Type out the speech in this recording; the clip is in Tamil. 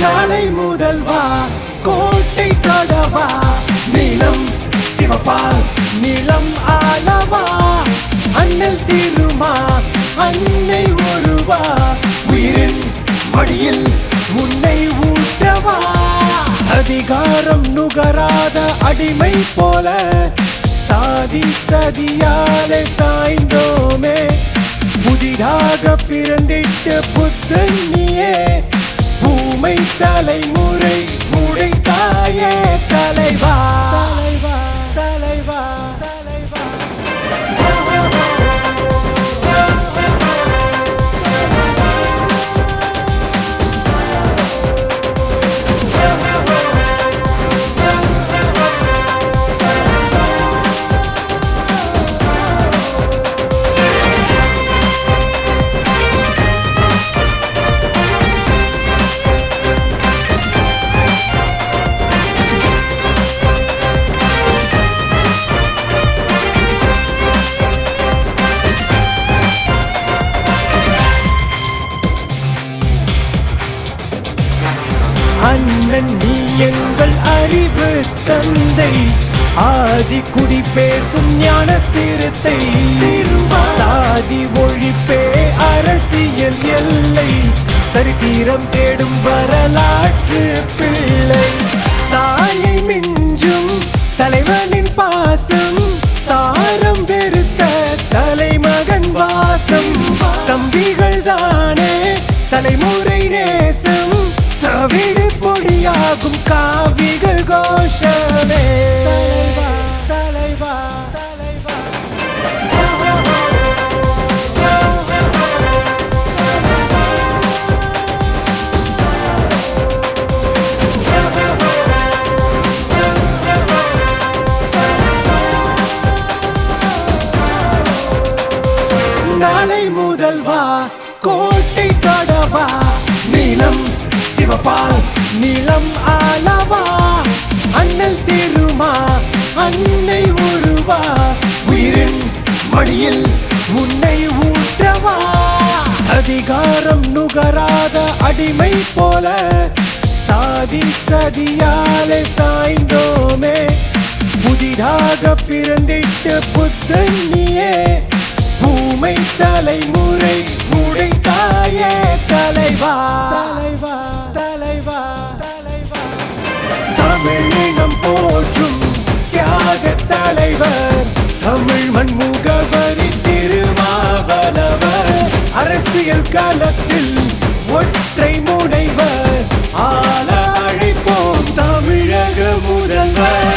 நாளை முதல் வா கோட்டை கடவா நீளம் சிவப்பா நிலம் ஆளவா அண்ணல் திருமா அன்னை ஒருவா உயிரின் மடியில் முன்னை ஊற்றவா அதிகாரம் நுகராத அடிமை போல சாதி சதியாலே சாய்ந்தோமே புதிதாக பிறந்திட்ட புத்தன் நீயே பூமை தலைமுறை உடைத்தாயே தலைவா தலைவா தலைவா தலைவா அண்ணன் நீ எங்கள் அறிவு தந்தை ஆதி குடி பேசும் ஞான சிறுத்தை சாதி ஒழிப்பே அரசியல் எல்லை சரித்திரம் தேடும் வரலாற்று பிள்ளை தாயை மிஞ்சும் தலைவனின் பாசம் தாரம் வெறுத்த தலைமகன் வாசம் தம்பிகள் தானே தலைமுறை நேசம் தவிடு பொடியாகும் காவிகள் கோஷமே தலைவா தலைவா நாளை முதல் வா கோட்டை கடவா நீளம் சிவப்பால் நிலம் ஆளவா அண்ணல் திருமா அன்னை ஒருவா உயிரின் மடியில் முன்னை ஊற்றவா அதிகாரம் நுகராத அடிமை போல சாதி சதியாலே சாய்ந்தோமே புதிதாக பிறந்திட்ட புத்தன் நீயே பூமை தலைமுறை உடைத்தாயே தலைவா தலைவா தலைவா தலைவா தமிழினம் போற்றும் தியாக தலைவர் தமிழ் மண்முகவரி திருமாவளவர் அரசியல் காலத்தில் ஒற்றை முனைவர் ஆள அழைப்போம் தமிழக முதல்வர்